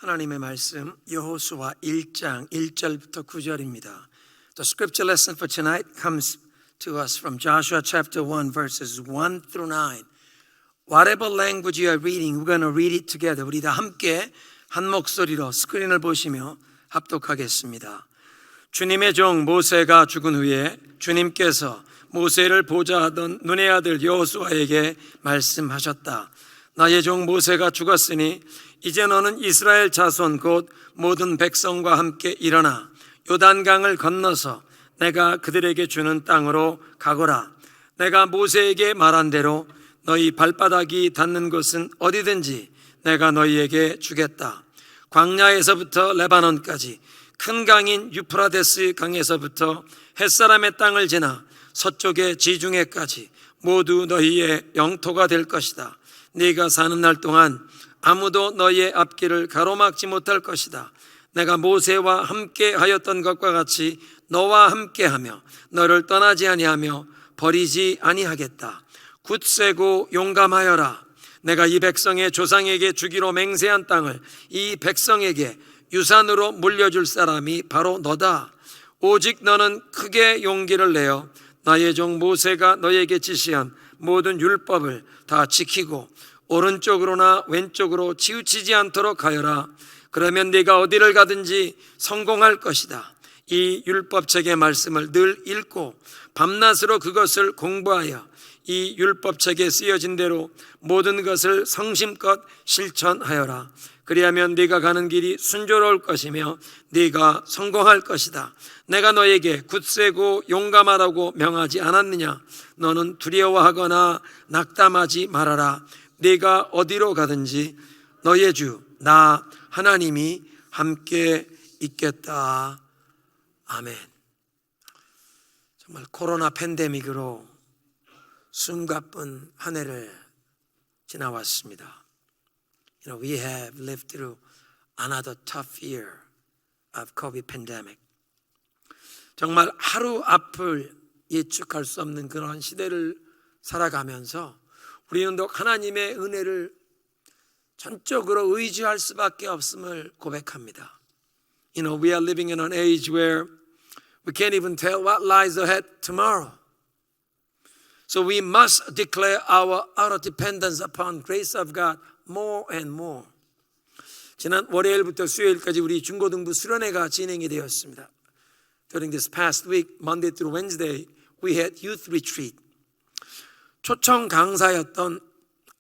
하나님의 말씀 여호수아 1장 1절부터 9절입니다. The scripture lesson for tonight comes to us from Joshua chapter 1 verses 1 through 9. Whatever language you are reading, we're going to read it together. 우리 다 함께 한 목소리로 스크린을 보시며 합독하겠습니다. 주님의 종 모세가 죽은 후에 주님께서 모세를 보좌하던 눈의 아들 여호수아에게 말씀하셨다. 나의 종 모세가 죽었으니 이제 너는 이스라엘 자손 곧 모든 백성과 함께 일어나 요단강을 건너서 내가 그들에게 주는 땅으로 가거라. 내가 모세에게 말한 대로 너희 발바닥이 닿는 곳은 어디든지 내가 너희에게 주겠다. 광야에서부터 레바논까지 큰 강인 유프라데스 강에서부터 햇사람의 땅을 지나 서쪽의 지중해까지 모두 너희의 영토가 될 것이다. 네가 사는 날 동안 아무도 너희의 앞길을 가로막지 못할 것이다. 내가 모세와 함께 하였던 것과 같이 너와 함께하며 너를 떠나지 아니하며 버리지 아니하겠다. 굳세고 용감하여라. 내가 이 백성의 조상에게 주기로 맹세한 땅을 이 백성에게 유산으로 물려줄 사람이 바로 너다. 오직 너는 크게 용기를 내어 나의 종 모세가 너에게 지시한 모든 율법을 다 지키고 오른쪽으로나 왼쪽으로 치우치지 않도록 하여라. 그러면 네가 어디를 가든지 성공할 것이다. 이 율법책의 말씀을 늘 읽고 밤낮으로 그것을 공부하여 이 율법책에 쓰여진 대로 모든 것을 성심껏 실천하여라. 그리하면 네가 가는 길이 순조로울 것이며 네가 성공할 것이다. 내가 너에게 굳세고 용감하라고 명하지 않았느냐? 너는 두려워하거나 낙담하지 말아라. 네가 어디로 가든지 너의 주 나 하나님이 함께 있겠다. 아멘. 정말 코로나 팬데믹으로 숨가쁜 한 해를 지나왔습니다. We have lived through another tough year of COVID pandemic. 정말 하루 앞을 예측할 수 없는 그런 시대를 살아가면서 우리는 더욱 하나님의 은혜를 전적으로 의지할 수밖에 없음을 고백합니다. We are living in an age where we can't even tell what lies ahead tomorrow. So we must declare our utter dependence upon grace of God more and more. 지난 월요일부터 수요일까지 우리 중고등부 수련회가 진행이 되었습니다. During this past week, Monday through Wednesday, we had youth retreat. 초청 강사였던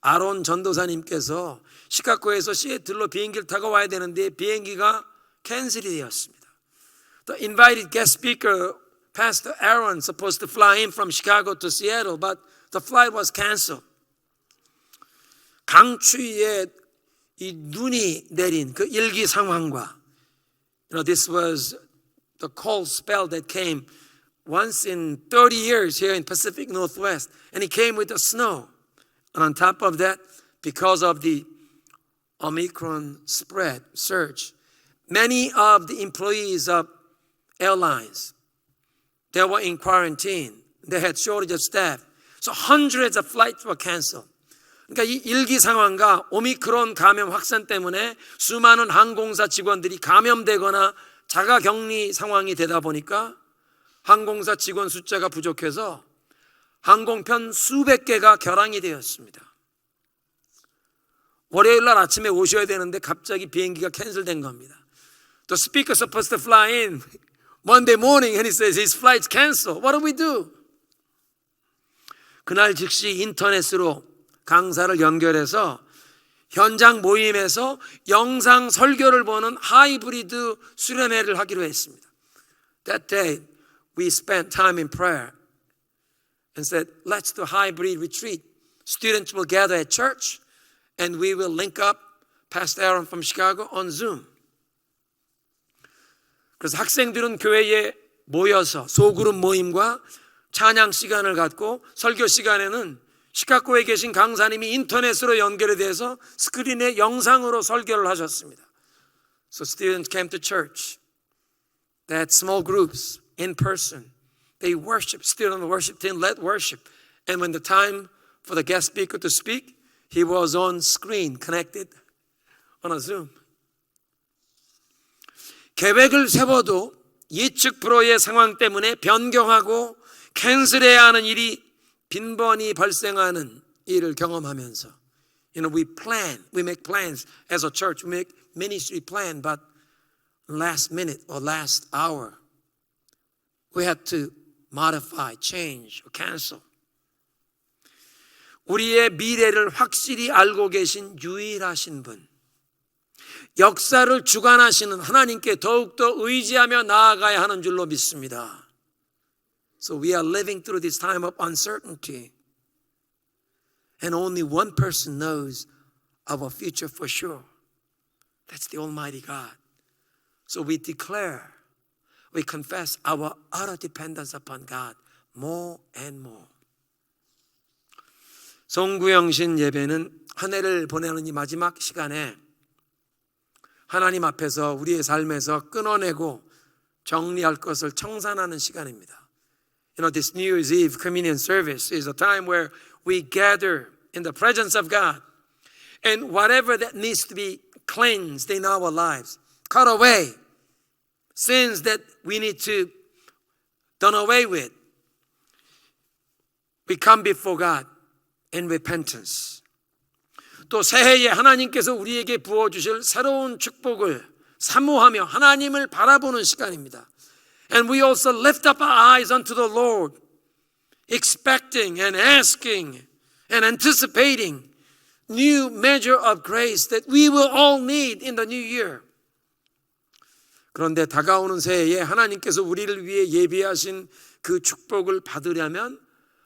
아론 전도사님께서 시카고에서 시애틀로 비행기를 타고 와야 되는데 비행기가 캔슬이 되었습니다. The invited guest speaker, Pastor Aaron, supposed to fly in from Chicago to Seattle, but the flight was canceled. 강추위에 이 눈이 내린 그 일기 상황과 this was the cold spell that came once in 30 years here in Pacific Northwest, and it came with the snow. And on top of that, because of the Omicron surge, many of the employees of airlines, they were in quarantine. They had shortage of staff. So hundreds of flights were canceled. 그러니까 이 일기 상황과 오미크론 감염 확산 때문에 수많은 항공사 직원들이 감염되거나 자가격리 상황이 되다 보니까 항공사 직원 숫자가 부족해서 항공편 수백 개가 결항이 되었습니다. 월요일 날 아침에 오셔야 되는데 갑자기 비행기가 캔슬된 겁니다. The speaker is supposed to fly in Monday morning and he says his flight's canceled. What do we do? 그날 즉시 인터넷으로 강사를 연결해서 현장 모임에서 영상 설교를 보는 하이브리드 수련회를 하기로 했습니다. That day we spent time in prayer and said, let's do hybrid retreat. Students will gather at church and we will link up Pastor Aaron from Chicago on Zoom. 그래서 학생들은 교회에 모여서 소그룹 모임과 찬양 시간을 갖고 설교 시간에는 시카고에 계신 강사님이 인터넷으로 연결이 돼서 스크린에 영상으로 설교를 하셨습니다. So students came to church. They had small groups in person. They worshiped. Students on the worship team led worship. And when the time for the guest speaker to speak, he was on screen connected on a Zoom. 계획을 세워도 예측 불허의 상황 때문에 변경하고 캔슬해야 하는 일이 빈번히 발생하는 일을 경험하면서 we plan, we make plans as a church, we make ministry plan, but last minute or last hour we had to modify, change, or cancel. 우리의 미래를 확실히 알고 계신 유일하신 분, 역사를 주관하시는 하나님께 더욱더 의지하며 나아가야 하는 줄로 믿습니다. So we are living through this time of uncertainty. And only one person knows our future for sure. That's the Almighty God. So we declare, we confess our utter dependence upon God more and more. 송구영신 예배는 한 해를 보내는 이 마지막 시간에 하나님 앞에서 우리의 삶에서 끊어내고 정리할 것을 청산하는 시간입니다. This New Year's Eve communion service is a time where we gather in the presence of God, and whatever that needs to be cleansed in our lives, cut away, sins that we need to done away with, we come before God in repentance. 또 새해에 하나님께서 우리에게 부어주실 새로운 축복을 사모하며 하나님을 바라보는 시간입니다. And we also lift up our eyes unto the Lord, expecting and asking and anticipating new measure of grace that we will all need in the new year. 그런데 다가오는 새해에 하나님께서 우리를 위해 예비하신 그 축복을 받으려면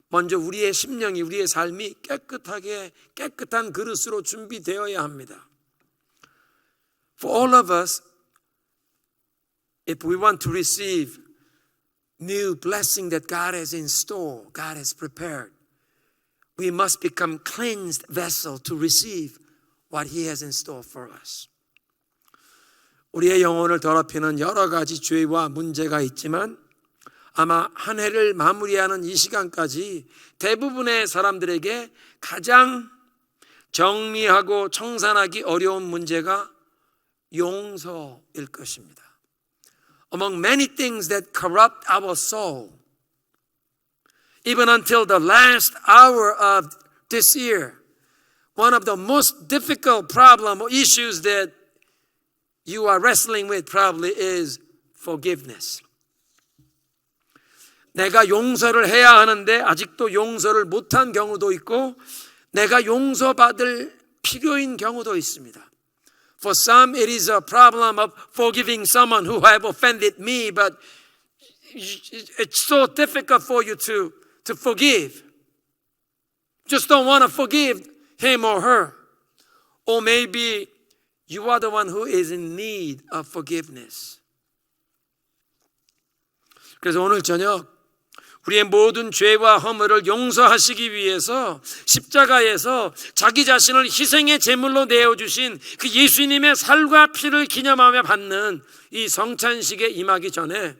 먼저 우리의 심령이, 우리의 삶이 깨끗한 그릇으로 준비되어야 합니다. For all of us, if we want to receive new blessing that God has in store, God has prepared, we must become cleansed vessel to receive what He has in store for us. 우리의 영혼을 더럽히는 여러 가지 죄와 문제가 있지만 아마 한 해를 마무리하는 이 시간까지 대부분의 사람들에게 가장 정리하고 청산하기 어려운 문제가 용서일 것입니다. Among many things that corrupt our soul, even until the last hour of this year, one of the most difficult problem or issues that you are wrestling with probably is forgiveness. 내가 용서를 해야 하는데 아직도 용서를 못한 경우도 있고 내가 용서받을 필요인 경우도 있습니다. For some it is a problem of forgiving someone who have offended me, but it's so difficult for you to forgive. Just don't want to forgive him or her. Or maybe you are the one who is in need of forgiveness. 그래서 오늘 저녁 우리의 모든 죄와 허물을 용서하시기 위해서 십자가에서 자기 자신을 희생의 제물로 내어주신 그 예수님의 살과 피를 기념하며 받는 이 성찬식에 임하기 전에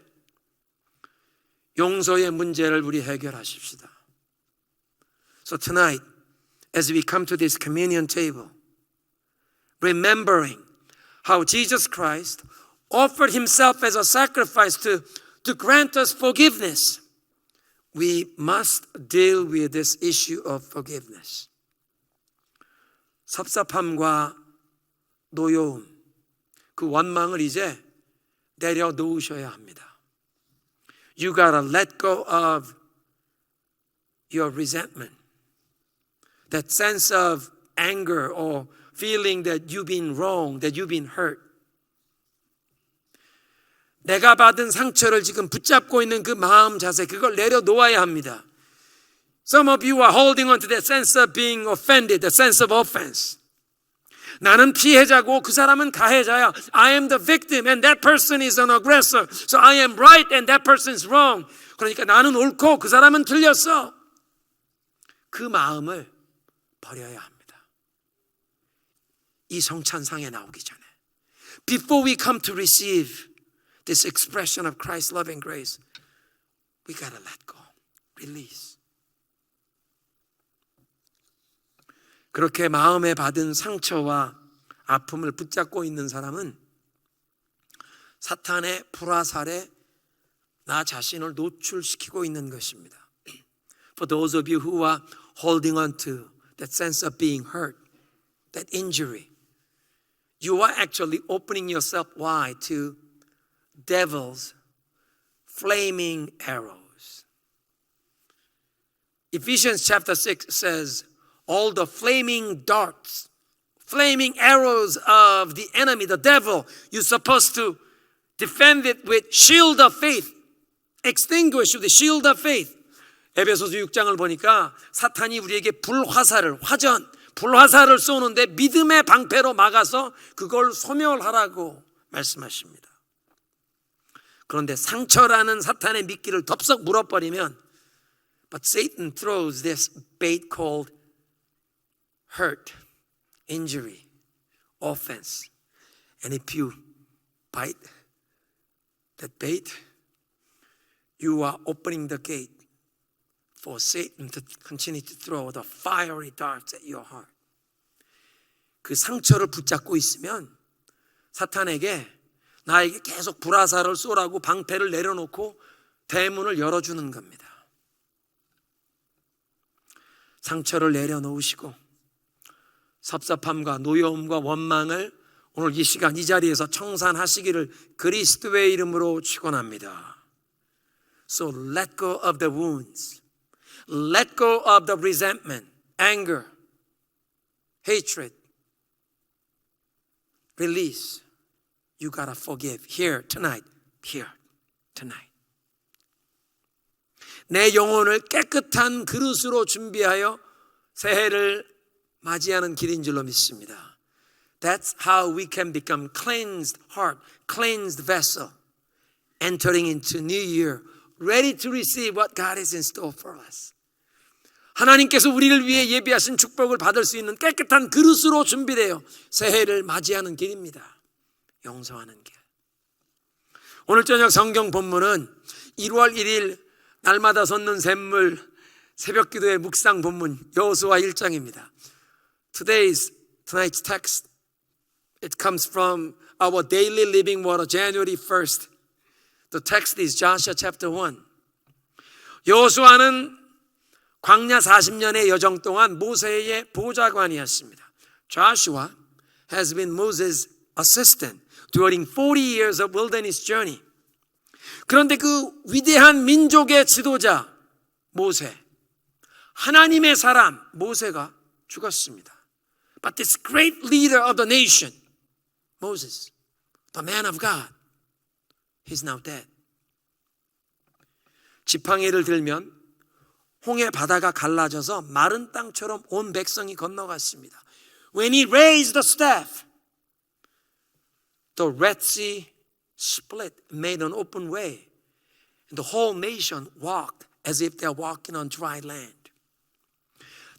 용서의 문제를 우리 해결하십시다. So tonight, as we come to this communion table, remembering how Jesus Christ offered Himself as a sacrifice to grant us forgiveness, we must deal with this issue of forgiveness. 섭섭함과 노여움, 그 원망을 이제 내려놓으셔야 합니다. You gotta let go of your resentment, that sense of anger or feeling that you've been wrong, that you've been hurt. 내가 받은 상처를 지금 붙잡고 있는 그 마음 자세, 그걸 내려놓아야 합니다. Some of you are holding on to that sense of being offended, the sense of offense. 나는 피해자고 그 사람은 가해자야. I am the victim and that person is an aggressor. So I am right and that person is wrong. 그러니까 나는 옳고 그 사람은 틀렸어. 그 마음을 버려야 합니다. 이 성찬상에 나오기 전에. Before we come to receive this expression of Christ's loving grace, we got to let go, release. 그렇게 마음에 받은 상처와 아픔을 붙잡고 있는 사람은 사탄의 불화살에 나 자신을 노출시키고 있는 것입니다. For those of you who are holding on to that sense of being hurt, that injury, you are actually opening yourself wide to devil's flaming arrows. Ephesians chapter 6 says, all the flaming darts, flaming arrows of the enemy, the devil, you're supposed to defend it with shield of faith. Extinguish with the shield of faith. 에베소서 6장을 보니까 사탄이 우리에게 불화살을 쏘는데 믿음의 방패로 막아서 그걸 소멸하라고 말씀하십니다. 그런데 상처라는 사탄의 미끼를 덥석 물어버리면 But Satan throws this bait called hurt, injury, offense. And if you bite that bait, you are opening the gate for Satan to continue to throw the fiery darts at your heart. 그 상처를 붙잡고 있으면 사탄에게 나에게 계속 불화살을 쏘라고 방패를 내려놓고 대문을 열어주는 겁니다. 상처를 내려놓으시고 섭섭함과 노여움과 원망을 오늘 이 시간 이 자리에서 청산하시기를 그리스도의 이름으로 축원합니다. So let go of the wounds. Let go of the resentment, anger, hatred. Release. You gotta forgive. Here tonight. Here tonight. 내 영혼을 깨끗한 그릇으로 준비하여 새해를 맞이하는 길인 줄로 믿습니다. That's how we can become cleansed heart, cleansed vessel, entering into new year, ready to receive what God is in store for us. 하나님께서 우리를 위해 예비하신 축복을 받을 수 있는 깨끗한 그릇으로 준비되어 새해를 맞이하는 길입니다. 용서하는 길. 오늘 저녁 성경 본문은 1월 1일 날마다 솟는 샘물 새벽 기도의 묵상 본문 여호수아 1장입니다. Tonight's text, it comes from our daily living water, January 1st. The text is Joshua chapter 1. 여호수아는 광야 40년의 여정 동안 모세의 보좌관이었습니다. Joshua has been Moses' assistant during 40 years of wilderness journey. 그런데 그 위대한 민족의 지도자 모세, 하나님의 사람 모세가 죽었습니다. But this great leader of the nation, Moses, the man of God, he's now dead. 지팡이를 들면 홍해 바다가 갈라져서 마른 땅처럼 온 백성이 건너갔습니다. When he raised the staff, the Red Sea split, made an open way, and the whole nation walked as if they're walking on dry land.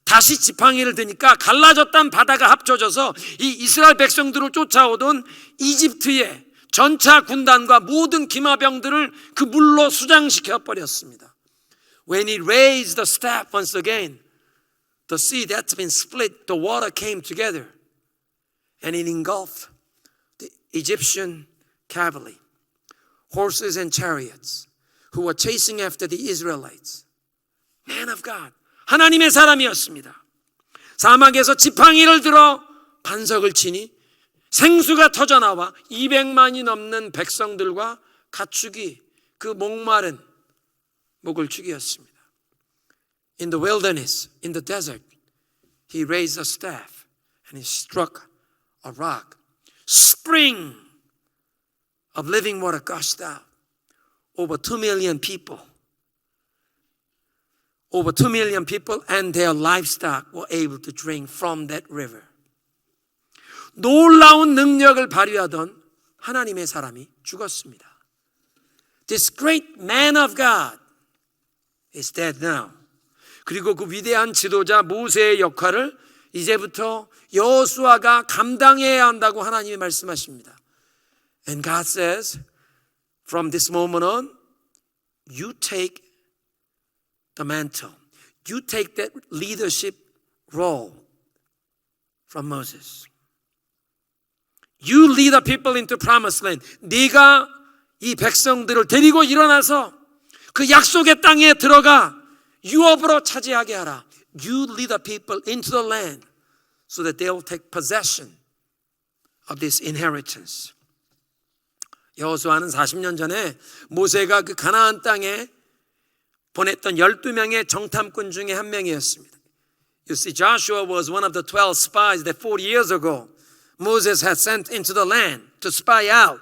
다시 지팡이를 드니까 갈라졌던 바다가 합쳐져서 이 이스라엘 백성들을 쫓아오던 이집트의 전차 군단과 모든 기마병들을 그 물로 수장시켜 버렸습니다. When he raised the staff once again, the sea that's been split, the water came together and it engulfed the Egyptian cavalry, horses and chariots who were chasing after the Israelites. Man of God, 하나님의 사람이었습니다. 사막에서 지팡이를 들어 반석을 치니 생수가 터져나와 200만이 넘는 백성들과 가축이 그 목마른 목을 죽이었습니다. In the wilderness, in the desert, he raised a staff and he struck a rock. Spring of living water gushed out. Over 2 million people. Over 2 million people and their livestock were able to drink from that river. 놀라운 능력을 발휘하던 하나님의 사람이 죽었습니다. This great man of God is dead now. 그리고 그 위대한 지도자 모세의 역할을 이제부터 여호수아가 감당해야 한다고 하나님이 말씀하십니다. And God says, from this moment on, you take the mantle. You take that leadership role from Moses. You lead the people into promised land. 네가 이 백성들을 데리고 일어나서 그 약속의 땅에 들어가 유업으로 차지하게 하라. You lead the people into the land so that they will take possession of this inheritance. 여호수아는 40년 전에 모세가 그 가나안 땅에 보냈던 12명의 정탐꾼 중에 한 명이었습니다. You see, Joshua was one of the 12 spies that 40 years ago Moses had sent into the land to spy out.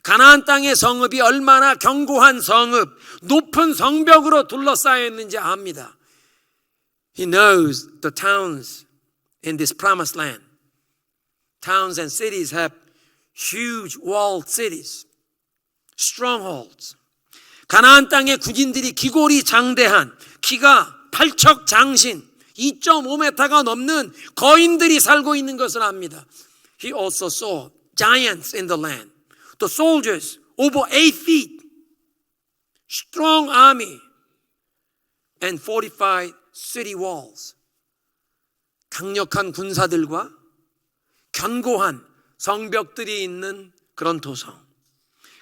가나안 땅의 성읍이 얼마나 견고한 성읍, 높은 성벽으로 둘러싸여 있는지 압니다. He knows the towns in this promised land. Towns and cities have huge walled cities, strongholds. 가나안 땅의 군인들이 기골이 장대한 키가 팔척장신 2.5m가 넘는 거인들이 살고 있는 것을 압니다. He also saw giants in the land. The soldiers over 8 feet, strong army, and fortified city walls. 강력한 군사들과 견고한 성벽들이 있는 그런 도성.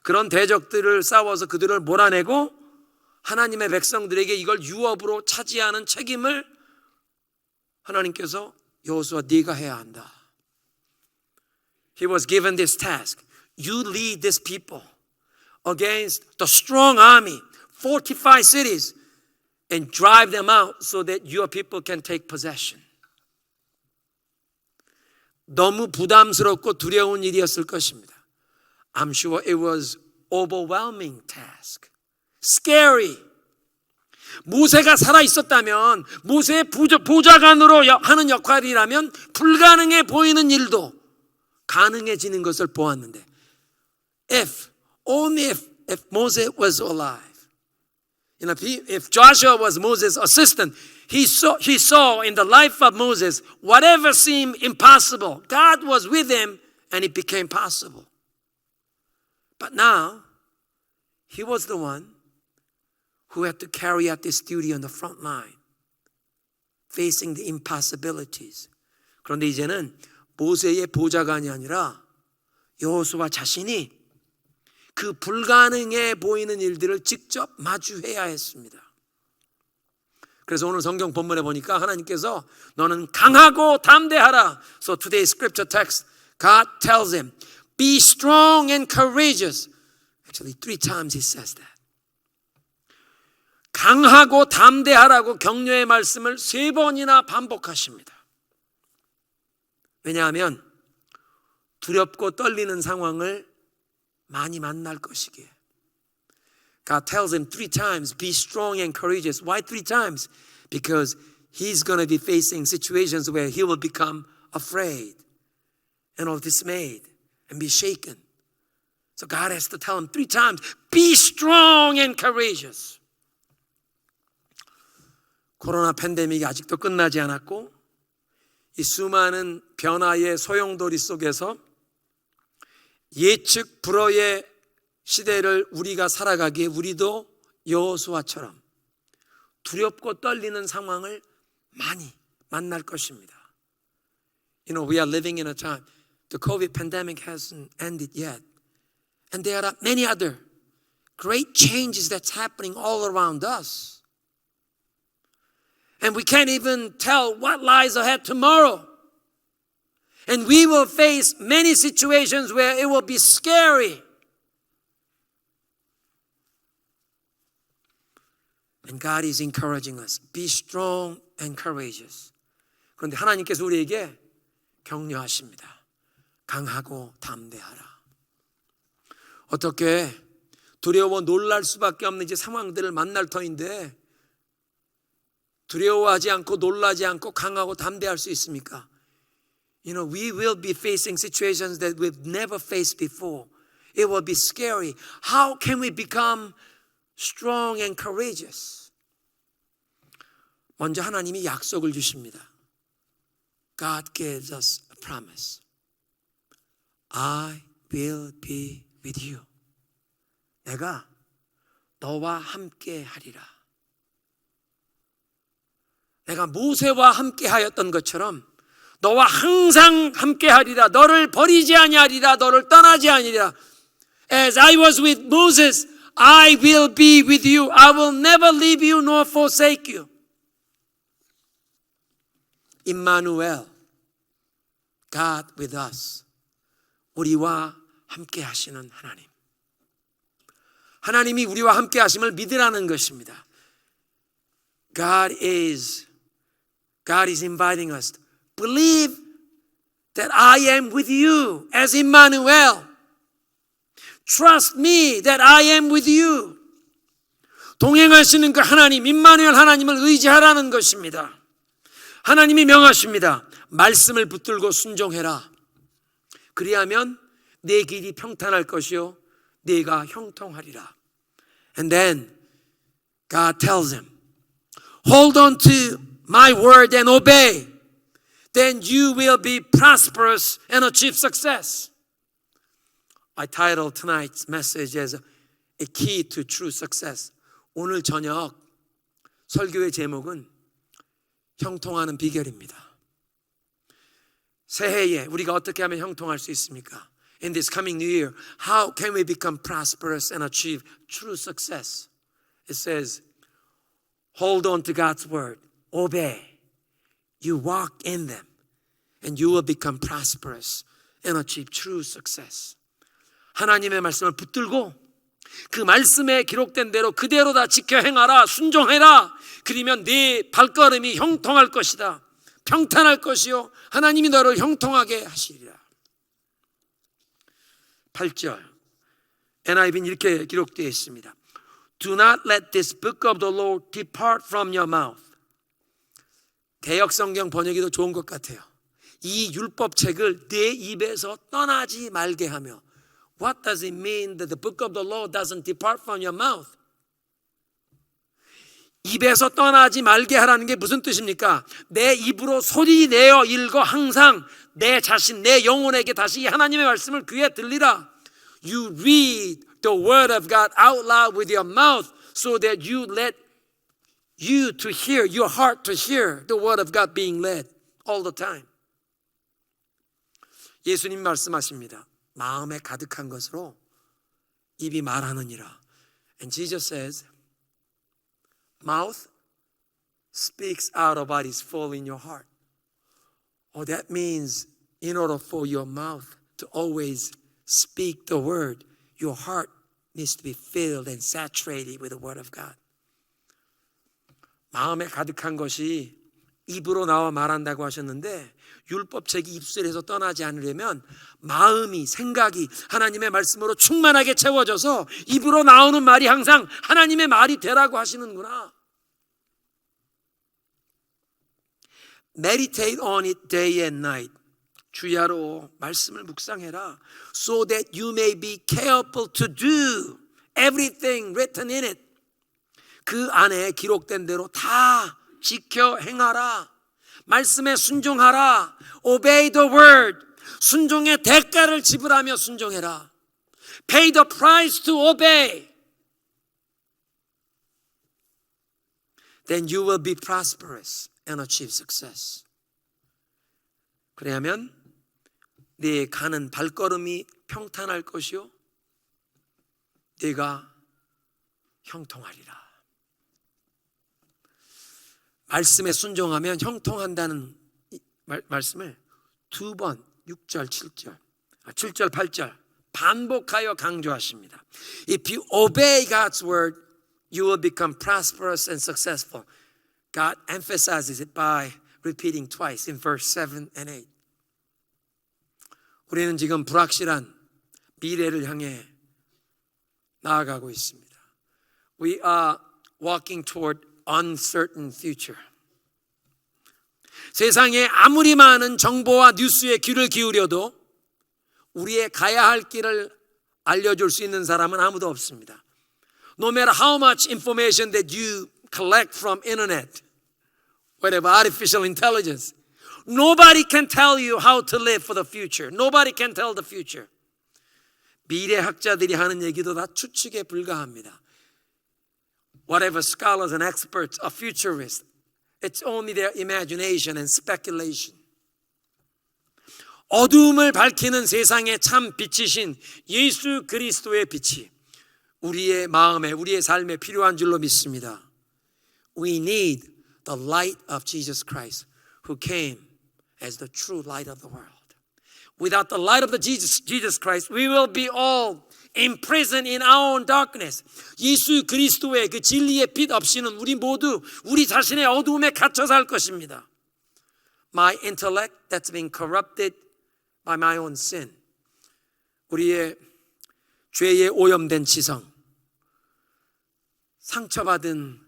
그런 대적들을 싸워서 그들을 몰아내고 하나님의 백성들에게 이걸 유업으로 차지하는 책임을 하나님께서 여호수아 네가 해야 한다. He was given this task. You lead this people against the strong army, fortified cities, and drive them out so that your people can take possession. 너무 부담스럽고 두려운 일이었을 것입니다. I'm sure it was overwhelming task. Scary. 모세가 살아 있었다면, 모세의 보좌관으로 하는 역할이라면 불가능해 보이는 일도 가능해지는 것을 보았는데, only if Moses was alive. You know, if Joshua was Moses' assistant, he saw in the life of Moses whatever seemed impossible. God was with him and it became possible. But now, he was the one who had to carry out this duty on the front line, facing the impossibilities. 그런데 이제는 모세의 보좌관이 아니라 여호수아 자신이 그 불가능해 보이는 일들을 직접 마주해야 했습니다. 그래서 오늘 성경 본문에 보니까 하나님께서 너는 강하고 담대하라. So today's scripture text, God tells him, be strong and courageous. Actually, 3 times he says that. 강하고 담대하라고 격려의 말씀을 3번이나 반복하십니다. 왜냐하면 두렵고 떨리는 상황을 많이 만날 것이기에. God tells him 3 times, be strong and courageous. Why 3 times? Because he's going to be facing situations where he will become afraid and all dismayed and be shaken. So God has to tell him 3 times, be strong and courageous. 코로나 팬데믹이 아직도 끝나지 않았고 이 수많은 변화의 소용돌이 속에서 예측 불허의 시대를 우리가 살아가기에 우리도 여호수아처럼 두렵고 떨리는 상황을 많이 만날 것입니다. You know, we are living in a time, the COVID pandemic hasn't ended yet. And there are many other great changes that's happening all around us. And we can't even tell what lies ahead tomorrow. And we will face many situations where it will be scary. And God is encouraging us. Be strong and courageous. 그런데 하나님께서 우리에게 격려하십니다. 강하고 담대하라. 어떻게 두려워 놀랄 수밖에 없는 이제 상황들을 만날 터인데 두려워하지 않고 놀라지 않고 강하고 담대할 수 있습니까? You know, we will be facing situations that we've never faced before. It will be scary. How can we become strong and courageous? 먼저 하나님이 약속을 주십니다. God gives us a promise. I will be with you. 내가 너와 함께 하리라. 내가 모세와 함께 하였던 것처럼 너와 항상 함께하리라. 너를 버리지 아니하리라. 너를 떠나지 아니하리라. As I was with Moses, I will be with you. I will never leave you nor forsake you. Emmanuel, God with us. 우리와 함께 하시는 하나님. 하나님이 우리와 함께 하심을 믿으라는 것입니다. God is inviting us. Believe that I am with you as Emmanuel. Trust me that I am with you. 동행하시는 그 하나님, 임마누엘 하나님을 의지하라는 것입니다. 하나님이 명하십니다. 말씀을 붙들고 순종해라. 그리하면 내 길이 평탄할 것이요 네가 형통하리라. And then God tells him, hold on to my word and obey. Then you will be prosperous and achieve success. I titled tonight's message as a key to true success. 오늘 저녁 설교의 제목은 형통하는 비결입니다. 새해에 우리가 어떻게 하면 형통할 수 있습니까? In this coming new year, how can we become prosperous and achieve true success? It says, hold on to God's word, obey. You walk in them, and you will become prosperous and achieve true success. 하나님의 말씀을 붙들고 그 말씀에 기록된 대로 그대로 다 지켜 행하라, 순종해라. 그러면 네 발걸음이 형통할 것이다. 평탄할 것이요 하나님이 너를 형통하게 하시리라. 8절 NIV는 이렇게 기록되어 있습니다. Do not let this book of the law depart from your mouth. 개역성경 번역이 더 좋은 것 같아요. 이 율법책을 내 입에서 떠나지 말게 하며. What does it mean that the book of the law doesn't depart from your mouth? 입에서 떠나지 말게 하라는 게 무슨 뜻입니까? 내 입으로 소리내어 읽어 항상 내 자신, 내 영혼에게 다시 하나님의 말씀을 귀에 들리라. You read the word of God out loud with your mouth so that you let you to hear, your heart to hear the word of God being led all the time. 예수님 말씀하십니다. 마음에 가득한 것으로 입이 말하느니라. And Jesus says, mouth speaks out of what is full in your heart. Oh, that means in order for your mouth to always speak the word, your heart needs to be filled and saturated with the word of God. 마음에 가득한 것이 입으로 나와 말한다고 하셨는데 율법책이 입술에서 떠나지 않으려면 마음이, 생각이 하나님의 말씀으로 충만하게 채워져서 입으로 나오는 말이 항상 하나님의 말이 되라고 하시는구나. Meditate on it day and night. 주야로 말씀을 묵상해라. So that you may be careful to do everything written in it. 그 안에 기록된 대로 다 지켜 행하라. 말씀에 순종하라. Obey the word. 순종의 대가를 지불하며 순종해라. Pay the price to obey. Then you will be prosperous and achieve success. 그래야면 네 가는 발걸음이 평탄할 것이요 네가 형통하리라. 말씀에 순종하면 형통한다는 말씀을 두 번 6절, 7절, 7절, 8절 반복하여 강조하십니다. If you obey God's word, you will become prosperous and successful. God emphasizes it by repeating twice in verse 7 and 8. 우리는 지금 불확실한 미래를 향해 나아가고 있습니다. We are walking toward uncertain future. 세상에 아무리 많은 정보와 뉴스에 귀를 기울여도 우리의 가야 할 길을 알려줄 수 있는 사람은 아무도 없습니다. No matter how much information that you collect from internet, whatever artificial intelligence, nobody can tell you how to live for the future. Nobody can tell the future. 미래학자들이 하는 얘기도 다 추측에 불과합니다. Whatever scholars and experts are futurists, it's only their imagination and speculation. 어두움을 밝히는 세상의 참 빛이신 예수 그리스도의 빛이 우리의 마음에, 우리의 삶에 필요한 줄로 믿습니다. We need the light of Jesus Christ, who came as the true light of the world. Without the light of the Jesus Christ, we will be all imprisoned in our own darkness. 예수 그리스도의 그 진리의 빛 없이는 우리 모두 우리 자신의 어두움에 갇혀 살 것입니다. My intellect that's been corrupted by my own sin. 우리의 죄에 오염된 지성, 상처받은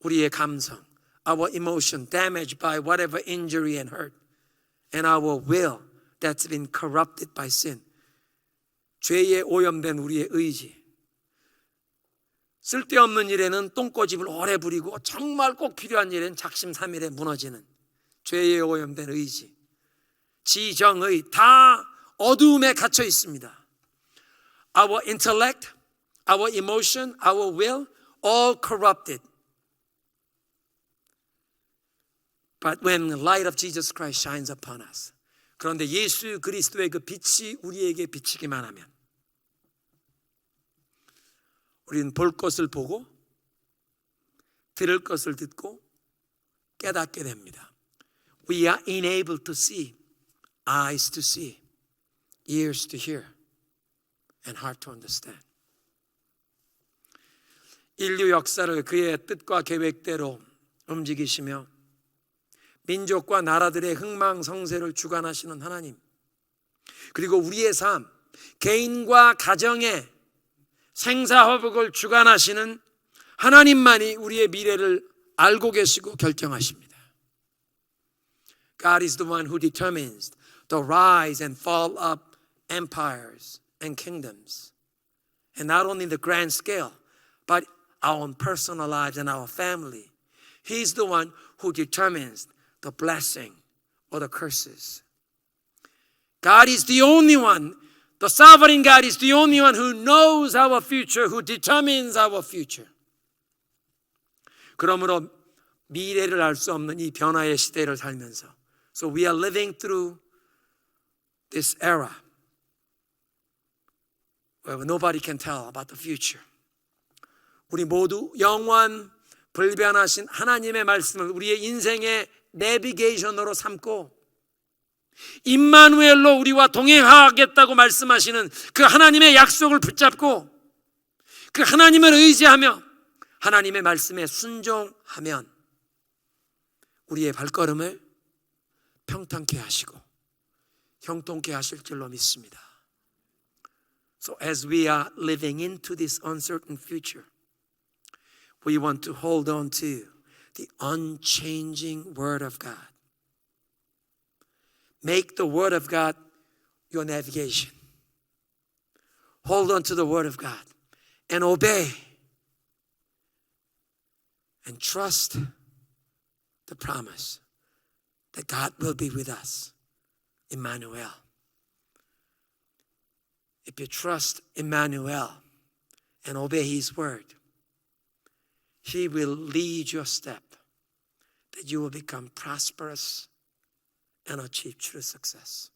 우리의 감성, our emotion damaged by whatever injury and hurt, and our will that's been corrupted by sin. 죄에 오염된 우리의 의지, 쓸데없는 일에는 똥꼬집을 오래 부리고 정말 꼭 필요한 일에는 작심삼일에 무너지는 죄에 오염된 의지, 지정의 다 어두움에 갇혀 있습니다. Our intellect, our emotion, our will, all corrupted. But when the light of Jesus Christ shines upon us, 그런데 예수 그리스도의 그 빛이 우리에게 비치기만 하면 우리는 볼 것을 보고 들을 것을 듣고 깨닫게 됩니다. We are enabled to see, eyes to see, ears to hear, and heart to understand. 인류 역사를 그의 뜻과 계획대로 움직이시며 민족과 나라들의 흥망성쇠를 주관하시는 하나님, 그리고 우리의 삶, 개인과 가정의 생사화복을 주관하시는 하나님만이 우리의 미래를 알고 계시고 결정하십니다. God is the one who determines the rise and fall of empires and kingdoms. And not only the grand scale, but our own personal lives and our family. He's the one who determines the blessing or the curses. God is the only one, the sovereign God is the only one who knows our future, who determines our future. 그러므로 미래를 알 수 없는 이 변화의 시대를 살면서, so we are living through this era where nobody can tell about the future. 우리 모두 영원 불변하신 하나님의 말씀을 우리의 인생의 내비게이션으로 삼고 임마누엘로 우리와 동행하겠다고 말씀하시는 그 하나님의 약속을 붙잡고 그 하나님을 의지하며 하나님의 말씀에 순종하면 우리의 발걸음을 평탄케 하시고 형통케 하실 줄로 믿습니다. So as we are living into this uncertain future, we want to hold on to the unchanging Word of God. Make the Word of God your navigation. Hold on to the Word of God and obey and trust the promise that God will be with us, Emmanuel. If you trust Emmanuel and obey His word, He will lead your step, that you will become prosperous and achieve true success.